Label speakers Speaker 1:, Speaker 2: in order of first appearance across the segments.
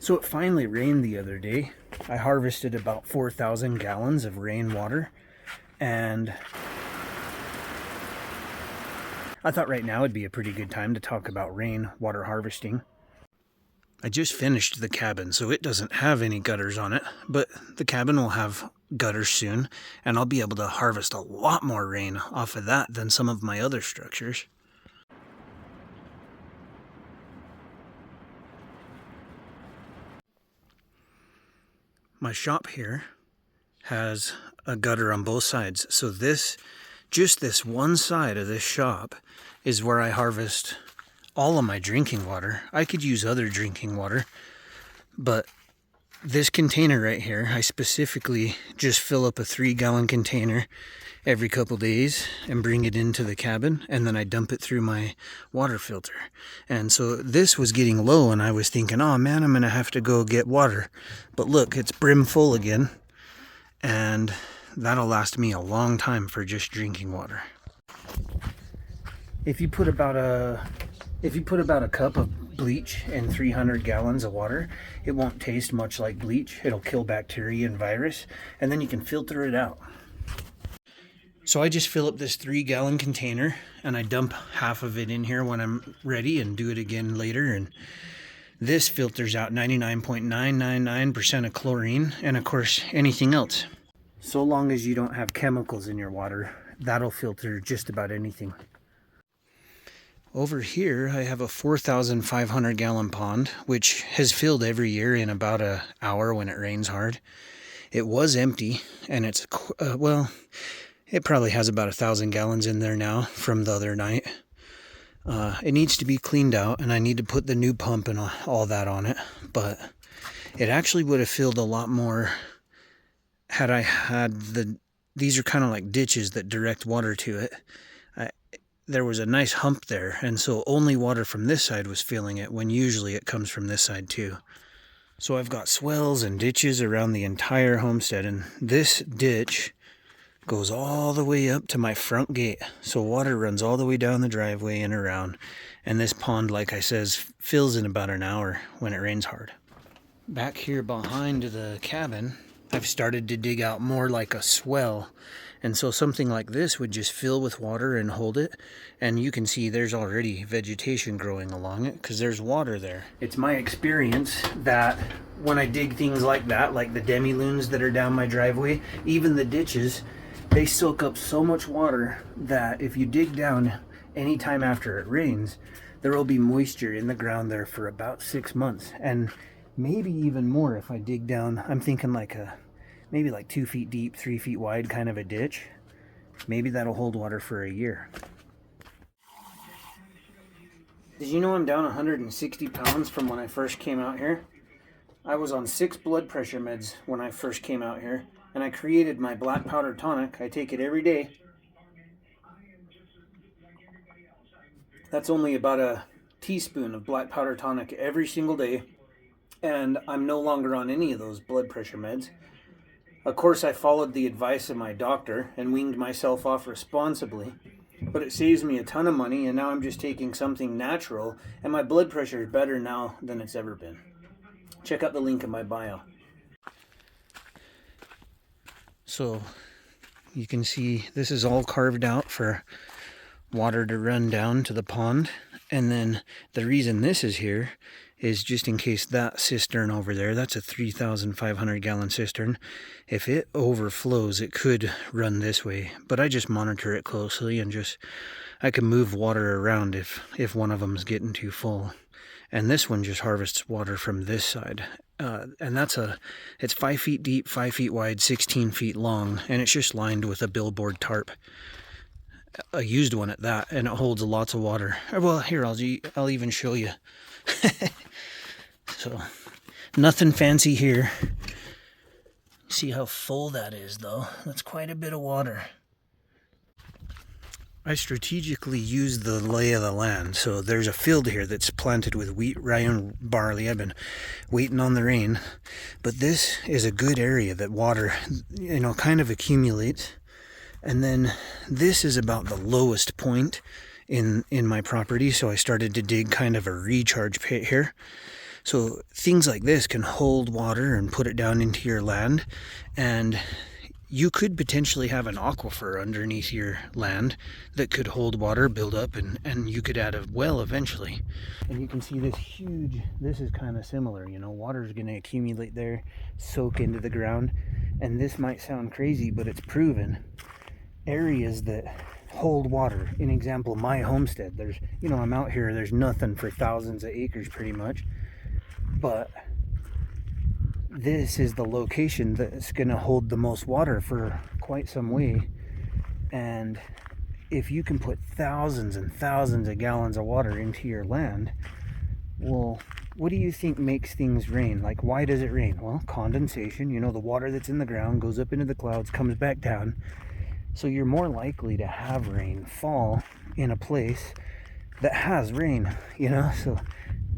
Speaker 1: So it finally rained the other day. I harvested about 4,000 gallons of rainwater, and I thought right now would be a pretty good time to talk about rainwater harvesting. I just finished the cabin, so it doesn't have any gutters on it, but the cabin will have gutters soon, and I'll be able to harvest a lot more rain off of that than some of my other structures. My shop here has a gutter on both sides, so just this one side of this shop is where I harvest all of my drinking water. I could use other drinking water, but this container right here, I specifically just fill up a 3-gallon container every couple days and bring it into the cabin, and then I dump it through my water filter. And so this was getting low, and I was thinking, oh man, I'm gonna have to go get water. But look, it's brim full again, and that'll last me a long time for just drinking water. If you put about a cup of bleach in 300 gallons of water, it won't taste much like bleach. It'll kill bacteria and virus, and then you can filter it out. So I just fill up this 3-gallon container, and I dump half of it in here when I'm ready and do it again later. And this filters out 99.999% of chlorine, and of course anything else. So long as you don't have chemicals in your water, that'll filter just about anything. Over here, I have a 4,500 gallon pond, which has filled every year in about an hour when it rains hard. It was empty, and it's, it probably has about 1,000 gallons in there now from the other night. It needs to be cleaned out, and I need to put the new pump and all that on it, but it actually would have filled a lot more had I had these are kind of like ditches that direct water to it. There was a nice hump there, and so only water from this side was filling it, when usually it comes from this side too. So I've got swells and ditches around the entire homestead, and this ditch goes all the way up to my front gate. So water runs all the way down the driveway and around, and this pond, like I says, fills in about an hour when it rains hard. Back here behind the cabin, I've started to dig out more like a swell. And so something like this would just fill with water and hold it. And you can see there's already vegetation growing along it because there's water there. It's my experience that when I dig things like that, like the demi-lunes that are down my driveway, even the ditches, they soak up so much water that if you dig down anytime after it rains, there will be moisture in the ground there for about 6 months. And maybe even more if I dig down. I'm thinking maybe like 2 feet deep, 3 feet wide kind of a ditch. Maybe that'll hold water for a year. Did you know I'm down 160 pounds from when I first came out here? I was on 6 blood pressure meds when I first came out here, and I created my black powder tonic. I take it every day. That's only about a teaspoon of black powder tonic every single day, and I'm no longer on any of those blood pressure meds. Of course, I followed the advice of my doctor and weaned myself off responsibly, but it saves me a ton of money, and now I'm just taking something natural, and my blood pressure is better now than it's ever been. Check out the link in my bio. So you can see this is all carved out for water to run down to the pond, and then the reason this is here is just in case that cistern over there, that's a 3,500 gallon cistern. If it overflows, it could run this way, but I just monitor it closely, and I can move water around if one of them's getting too full. And this one just harvests water from this side. And it's 5 feet deep, 5 feet wide, 16 feet long, and it's just lined with a billboard tarp. A used one at that, and it holds lots of water. Well, here, I'll even show you. So, nothing fancy here. See how full that is, though? That's quite a bit of water. I strategically use the lay of the land. So there's a field here that's planted with wheat, rye, and barley. I've been waiting on the rain. But this is a good area that water, kind of accumulates. And then this is about the lowest point in my property. So I started to dig kind of a recharge pit here. So things like this can hold water and put it down into your land, and you could potentially have an aquifer underneath your land that could hold water, build up, and you could add a well eventually. And you can see this huge, this is kind of similar, you know, water is going to accumulate there, soak into the ground. And this might sound crazy, but it's proven. Areas that hold water, an example, my homestead, there's, you know, I'm out here, there's nothing for thousands of acres pretty much, but this is the location that's going to hold the most water for quite some way. And if you can put thousands and thousands of gallons of water into your land, well, what do you think makes things rain? Like, why does it rain? Well, condensation, you know, the water that's in the ground goes up into the clouds, comes back down. So you're more likely to have rain fall in a place that has rain, you know. So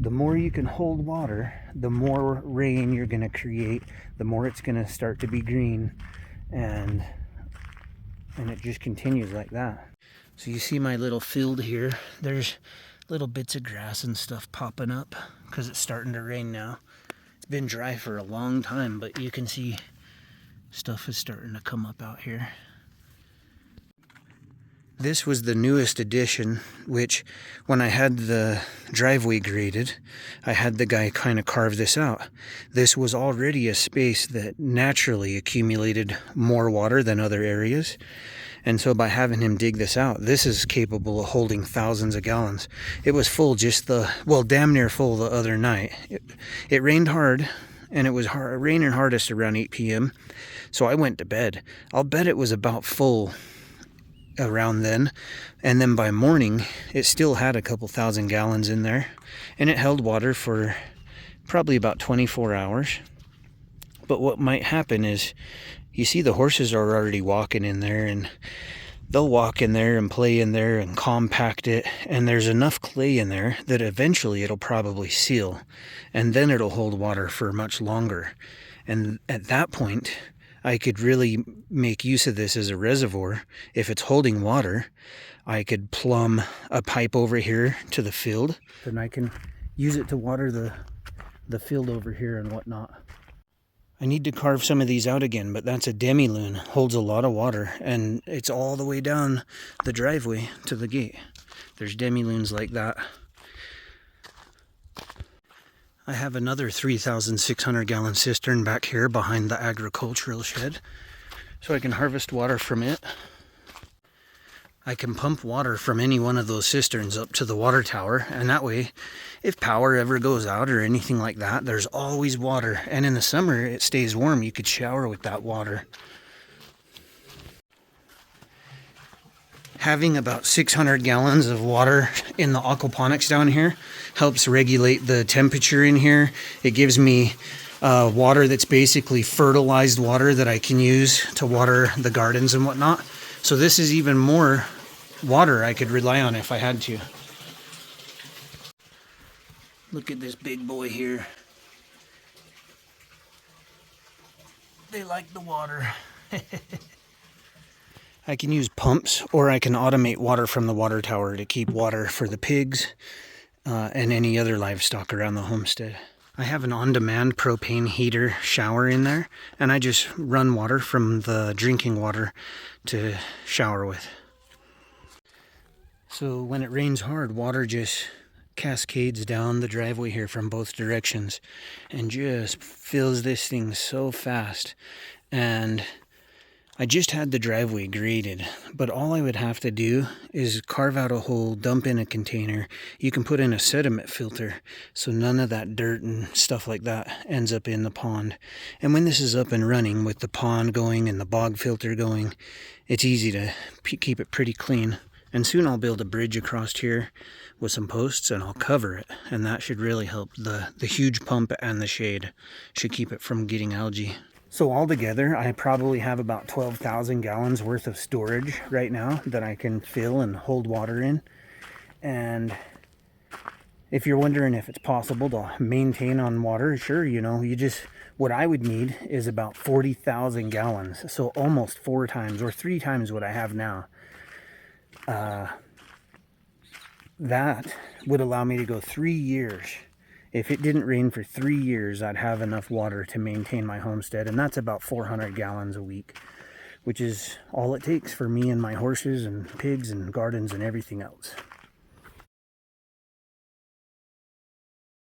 Speaker 1: the more you can hold water, the more rain you're going to create, the more it's going to start to be green, and it just continues like that. So you see my little field here, there's little bits of grass and stuff popping up because it's starting to rain now. It's been dry for a long time, but you can see stuff is starting to come up out here. This was the newest addition, which when I had the driveway graded, I had the guy kind of carve this out. This was already a space that naturally accumulated more water than other areas. And so by having him dig this out, this is capable of holding thousands of gallons. It was full damn near full the other night. It rained hard, and it was raining hardest around 8 p.m. So I went to bed. I'll bet it was about full around then, and then by morning it still had a couple thousand gallons in there, and it held water for probably about 24 hours. But what might happen is, you see the horses are already walking in there, and they'll walk in there and play in there and compact it, and there's enough clay in there that eventually it'll probably seal, and then it'll hold water for much longer. And at that point I could really make use of this as a reservoir. If it's holding water, I could plumb a pipe over here to the field, and I can use it to water the field over here and whatnot. I need to carve some of these out again, but that's a demi-loon. Holds a lot of water, and it's all the way down the driveway to the gate. There's demi-loons like that. I have another 3,600 gallon cistern back here behind the agricultural shed, so I can harvest water from it. I can pump water from any one of those cisterns up to the water tower, and that way, if power ever goes out or anything like that, there's always water. And in the summer, it stays warm. You could shower with that water. Having about 600 gallons of water in the aquaponics down here helps regulate the temperature in here. It gives me water that's basically fertilized water that I can use to water the gardens and whatnot. So this is even more water I could rely on if I had to. Look at this big boy here. They like the water. I can use pumps, or I can automate water from the water tower to keep water for the pigs and any other livestock around the homestead. I have an on-demand propane heater shower in there, and I just run water from the drinking water to shower with. So when it rains hard, water just cascades down the driveway here from both directions and just fills this thing so fast. And I just had the driveway graded, but all I would have to do is carve out a hole, dump in a container. You can put in a sediment filter, so none of that dirt and stuff like that ends up in the pond. And when this is up and running with the pond going and the bog filter going, it's easy to keep it pretty clean. And soon I'll build a bridge across here with some posts, and I'll cover it. And that should really help. The huge pump and the shade should keep it from getting algae. So altogether, I probably have about 12,000 gallons worth of storage right now that I can fill and hold water in. And if you're wondering if it's possible to maintain on water, sure, you know, what I would need is about 40,000 gallons. So almost 4 times or 3 times what I have now. That would allow me to go 3 years If it didn't rain for 3 years, I'd have enough water to maintain my homestead, and that's about 400 gallons a week, which is all it takes for me and my horses and pigs and gardens and everything else.